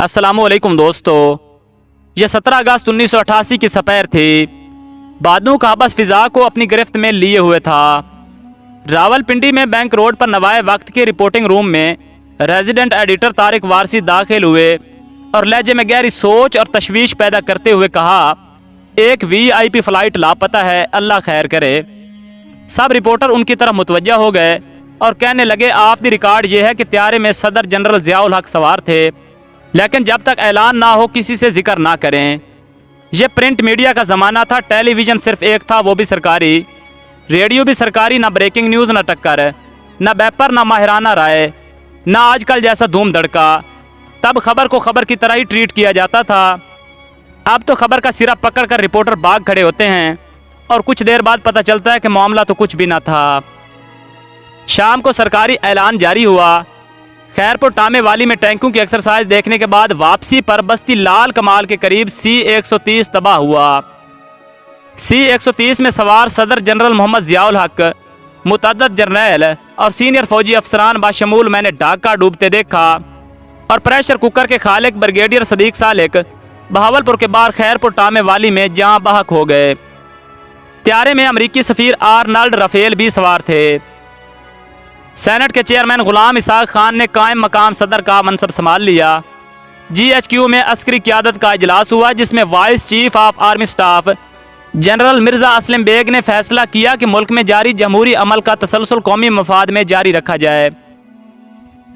अस्सलामु अलैकुम दोस्तों। ये 17 अगस्त 1988 की सपैर थी। बादलों का बस फिजा को अपनी गिरफ्त में लिए हुए था। रावलपिंडी में बैंक रोड पर नवाए वक्त के रिपोर्टिंग रूम में रेजिडेंट एडिटर तारिक वारसी दाखिल हुए और लहजे में गहरी सोच और तशवीश पैदा करते हुए कहा, एक VIP फ्लाइट लापता है, अल्लाह खैर करे। सब रिपोर्टर उनकी तरफ मुतवज्जा हो गए और कहने लगे, ऑफ द रिकॉर्ड ये है कि त्यारे में सदर जनरल ज़ियाउल हक सवार थे, लेकिन जब तक ऐलान ना हो किसी से जिक्र ना करें। यह प्रिंट मीडिया का ज़माना था। टेलीविज़न सिर्फ एक था, वो भी सरकारी। रेडियो भी सरकारी। ना ब्रेकिंग न्यूज़, ना टक्कर, ना बैपर, ना माहिराना राय, ना आजकल जैसा धूम धड़का। तब खबर को खबर की तरह ही ट्रीट किया जाता था। अब तो खबर का सिरा पकड़ कर रिपोर्टर भाग खड़े होते हैं और कुछ देर बाद पता चलता है कि मामला तो कुछ भी ना था। शाम को सरकारी ऐलान जारी हुआ। खैरपुर टामे वाली में टैंकों की एक्सरसाइज देखने के बाद वापसी पर बस्ती लाल कमाल के करीब C-130 तबाह हुआ। C-130 में सवार सदर जनरल मोहम्मद ज़ियाउल हक, मुतअद्दिद जर्नैल और सीनियर फौजी अफसरान बाशमूल मैंने ढाका डूबते देखा और प्रेशर कुकर के खालिक ब्रिगेडियर सदीक सालिक बहावलपुर के बाहर खैरपुर टामे वाली में जहां बहक हो गए। त्यारे में अमरीकी सफ़ीर आर्नल्ड रफेल भी सवार थे। सेनेट के चेयरमैन गुलाम इसाक खान ने कायम मकाम सदर का मनसब संभाल लिया। GHQ में अस्करी क़यादत का इजलास हुआ, जिसमें vice chief of army staff general Mirza Aslam Baig ने फैसला किया कि मुल्क में जारी जमहूरी अमल का तसलसल कौमी मफाद में जारी रखा जाए।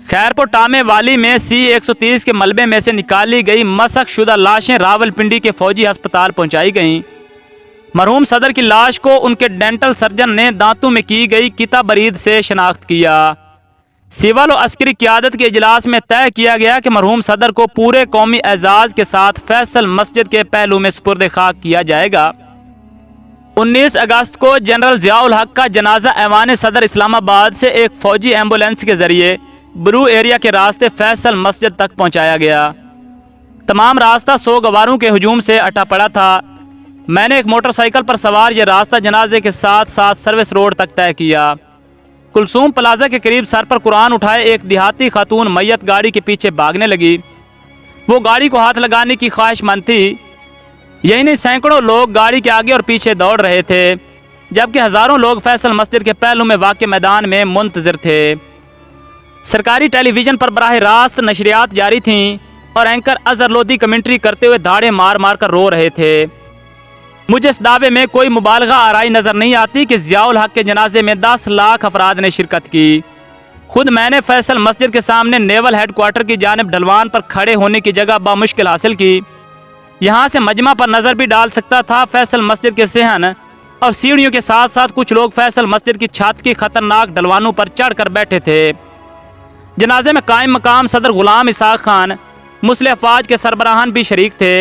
खैरपुर टामे वाली में C-130 के मलबे में से निकाली गई मसक शुदा लाशें रावलपिंडी के फौजी अस्पताल पहुँचाई गईं। मरहूम सदर की लाश को उनके डेंटल सर्जन ने दांतों में की गई किता बरीद से शनाख्त किया। सिविल और अस्करी क़यादत के इजलास में तय किया गया कि मरहूम सदर को पूरे कौमी एजाज़ के साथ फैसल मस्जिद के पहलू में सुपुर्द खाक किया जाएगा। 19 अगस्त को जनरल ज़ियाउल हक का जनाजा ऐवान सदर इस्लामाबाद से एक फौजी एम्बुलेंस के जरिए ब्रू एरिया के रास्ते फैसल मस्जिद तक पहुँचाया गया। तमाम रास्ता सोगवारों के हजूम से अटा पड़ा था। मैंने एक मोटरसाइकिल पर सवार ये रास्ता जनाजे के साथ साथ सर्विस रोड तक तय किया। कुलसूम प्लाजा के करीब सर पर कुरान उठाए एक देहाती खातून मैयत गाड़ी के पीछे भागने लगी। वो गाड़ी को हाथ लगाने की ख्वाहिशमंद थी। यही नहीं, सैकड़ों लोग गाड़ी के आगे और पीछे दौड़ रहे थे, जबकि हज़ारों लोग फैसल मस्जिद के पहलू में वाक़ मैदान में मुंतज़िर थे। सरकारी टेलीविज़न पर बराह रास्त नशरियात जारी थीं और एंकर अजहर लोधी कमेंट्री करते हुए धाड़े मार मार कर रो रहे थे। मुझे इस दावे में कोई मुबालगा आराई नज़र नहीं आती कि ज़ियाउल हक के जनाजे में 10 लाख अफराद ने शिरकत की। खुद मैंने फैसल मस्जिद के सामने नेवल हेडक्वार्टर की जानिब ढलवान पर खड़े होने की जगह बामुश्किल हासिल की। यहाँ से मजमा पर नज़र भी डाल सकता था। फैसल मस्जिद के सेहन और सीढ़ियों के साथ साथ कुछ लोग फैसल मस्जिद की छत की खतरनाक ढलवानों पर चढ़ कर बैठे थे। जनाजे में कायम मकाम सदर गुलाम इसाक खान, मुस्लिह अफवाज के सरबराहान भी शरीक थे।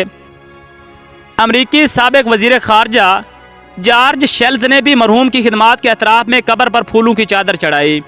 अमरीकी साबिक वजीर खारजा जॉर्ज शेल्स ने भी मरहूम की खिदमात के एतराफ़ में कब्र पर फूलों की चादर चढ़ाई।